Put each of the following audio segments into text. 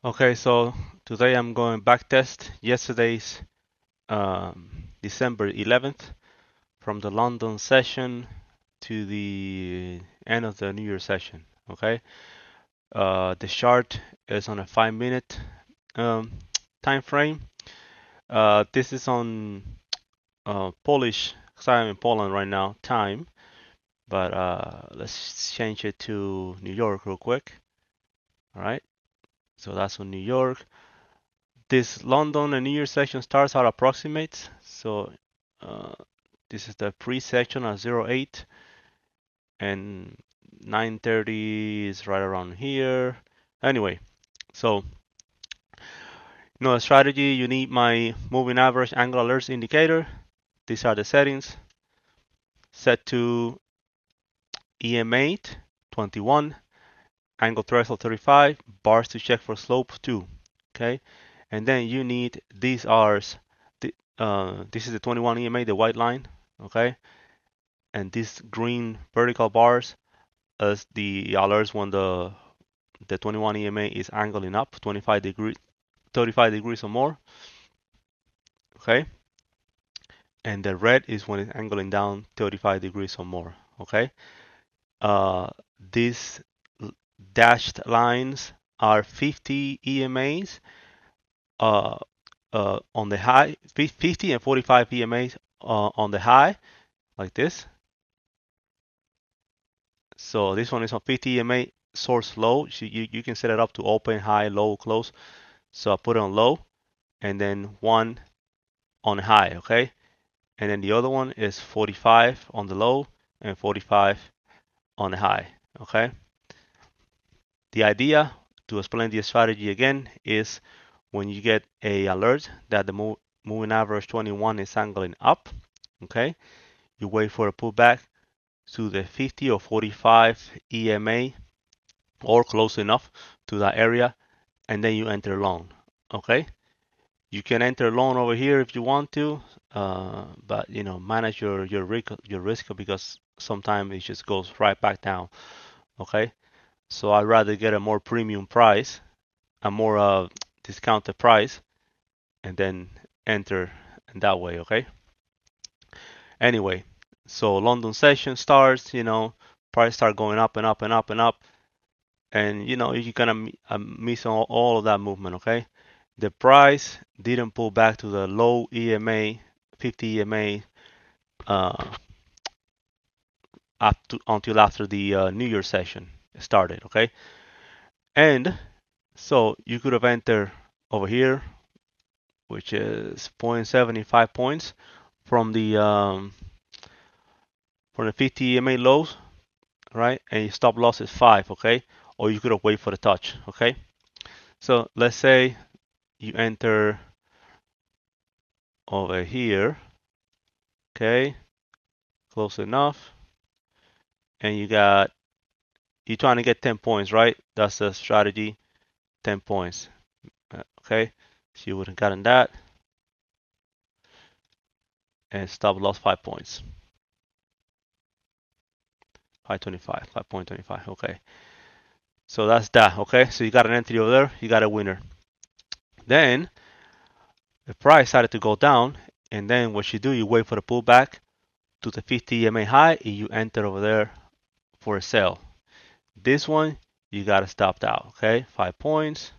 Okay, so today I'm going backtest yesterday's December 11th from the London session to the end of the New Year session. Okay, the chart is on a 5 minute um, time frame. This is on Polish, because I'm in Poland right now, time. But let's change it to New York real quick. All right, so that's on New York. This London and New Year section starts at approximates. So uh, this is the pre-section at 08 and 9:30 is right around here. Anyway, so a strategy, you need my moving average angle alerts indicator. These are the settings. Set to EM8 21, angle threshold 35, bars to check for slope 2. Okay, and then you need these R's. This is the 21 EMA, the white line. Okay, and these green vertical bars as the alerts when the 21 EMA is angling up 25 degrees, 35 degrees or more. Okay, and the red is when it's angling down 35 degrees or more. Okay, these dashed lines are 50 EMAs uh, on the high, 50 and 45 EMAs on the high, like this. So this one is on 50 EMA source low. So you can set it up to open, high, low, close. So I put it on low, and then one on high, okay? And then the other one is 45 on the low and 45 on the high, okay? The idea, to explain the strategy again, is when you get a alert that the moving average 21 is angling up, okay? You wait for a pullback to the 50 or 45 EMA or close enough to that area, and then you enter long, okay? You can enter long over here if you want to, but manage your risk because sometimes it just goes right back down, okay? So I'd rather get a more premium price, a more discounted price, and then enter in that way, okay? Anyway, so London session starts, price start going up and up and up and up, and you're gonna miss all of that movement, okay? The price didn't pull back to the low EMA, 50 EMA, until after the New Year session started, okay? And so you could have entered over here, which is 0.75 points from the 50 EMA lows, right? And your stop loss is 5, okay? Or you could have waited for the touch, okay? So let's say you enter over here, okay? Close enough. And you're trying to get 10 points, right? That's the strategy, 10 points, okay? So you would have gotten that. And stop loss 5 points. 525, 5.25, okay. So that's that, okay? So you got an entry over there, you got a winner. Then the price started to go down, and then what you do, you wait for the pullback to the 50 EMA high, and you enter over there for a sell. This one, you got to stop out, okay? 5 points,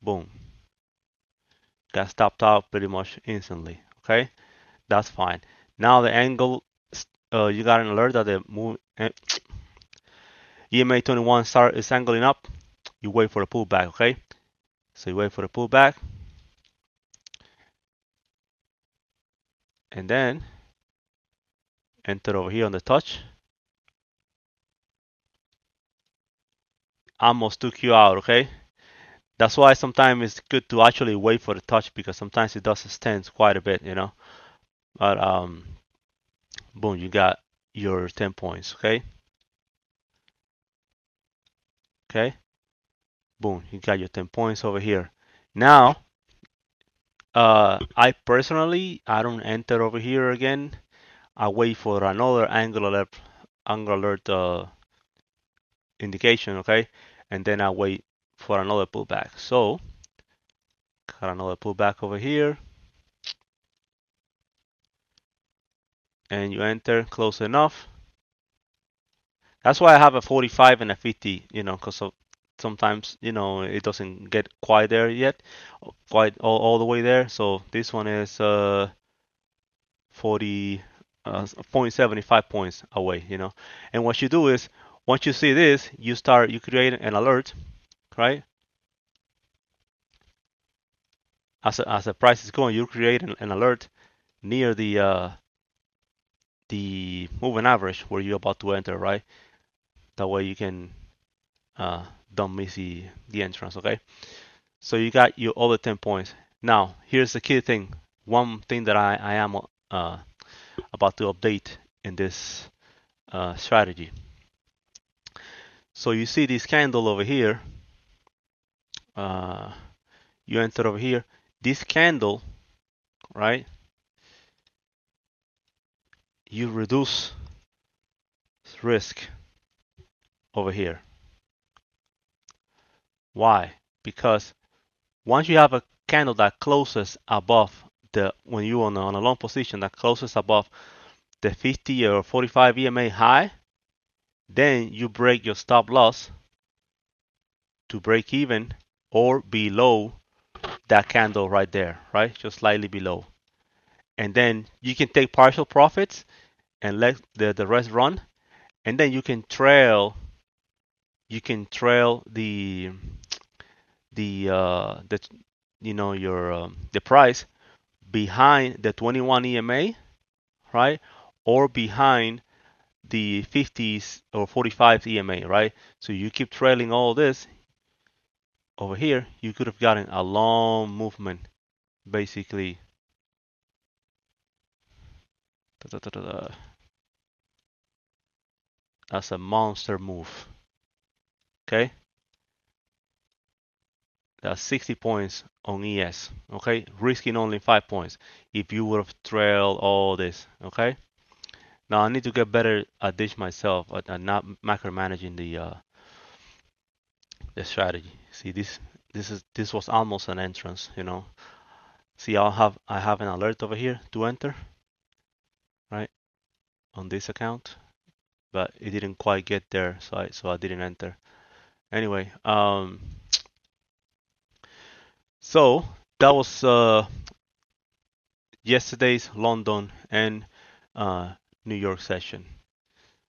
boom. Got stopped out pretty much instantly, okay? That's fine. Now the angle, you got an alert that the move, EMA 21 is angling up. You wait for the pullback, okay? So you wait for the pullback, and then enter over here on the touch. Almost took you out, okay? That's why sometimes it's good to actually wait for the touch because sometimes it does extend quite a bit, But boom, you got your 10 points, okay? Okay? Boom, you got your 10 points over here. Now, I personally, I don't enter over here again. I wait for another angle alert indication, okay? And then I wait for another pullback. So got another pullback over here, and you enter close enough. That's why I have a 45 and a 50, because sometimes, it doesn't get quite there yet, quite all the way there. So this one is 40, 0.75 points away, And what you do is, once you see this, you create an alert, right? As the price is going, you create an alert near the moving average where you're about to enter, right? That way you can don't miss the entrance, okay? So you got your other 10 points. Now, here's the key thing. One thing that I am about to update in this strategy. So you see this candle over here. You enter over here. This candle, right? You reduce risk over here. Why? Because once you have a candle that closes above when you're on a long position that closes above the 50 or 45 EMA high, then you break your stop loss to break even or below that candle right there, right? Just slightly below. And then you can take partial profits and let the rest run. And then you can trail the the price behind the 21 EMA, right? Or behind the 50s or 45 EMA, right? So you keep trailing all this over here, you could have gotten a long movement, basically. That's a monster move, okay? That's 60 points on ES, okay? Risking only 5 points if you would have trailed all this, okay? Now I need to get better at this myself, at not macro managing the strategy. See, this was almost an entrance, See, I have an alert over here to enter, right, on this account, but it didn't quite get there, so I didn't enter. Anyway, so that was yesterday's London and New York session.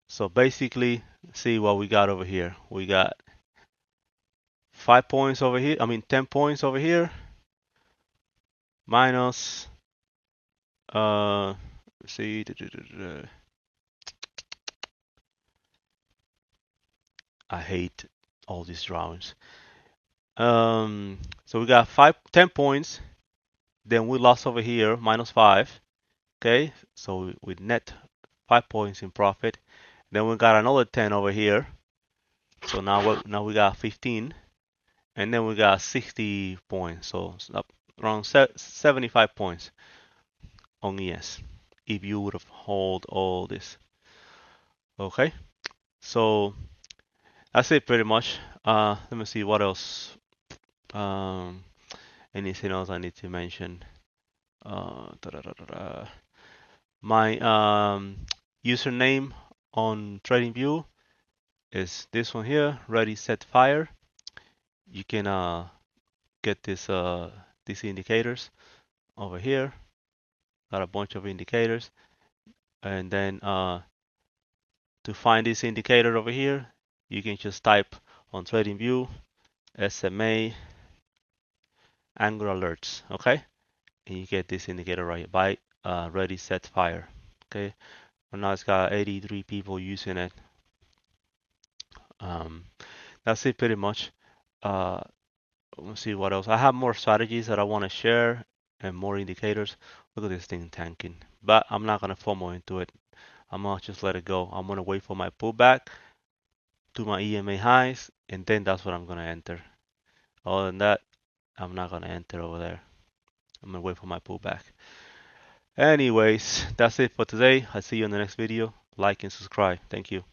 So basically, see what we got over here. We got 5 points over here. 10 points over here. Minus, see, I hate all these drawings. So we got 10 points. Then we lost over here, minus 5. Okay, so we net 5 points in profit. Then we got another 10 over here. So now we got 15. And then we got 60 points. So around 75 points on ES if you would have held all this. Okay, so that's it pretty much. Let me see what else. Anything else I need to mention? My username on TradingView is this one here, readysetfire. You can get these indicators over here. Got a bunch of indicators, and then to find this indicator over here, you can just type on TradingView SMA Angular alerts, okay? And you get this indicator right here by readysetfire, okay? And now it's got 83 people using it. That's it pretty much. Let's see what else. I have more strategies that I want to share and more indicators. Look at this thing tanking, but I'm not gonna FOMO into it. I'm gonna just let it go. I'm gonna wait for my pullback to my EMA highs, and then that's what I'm gonna enter. Other than that, I'm not gonna enter over there. I'm gonna wait for my pullback. Anyways, that's it for today. I'll see you in the next video. Like and subscribe. Thank you.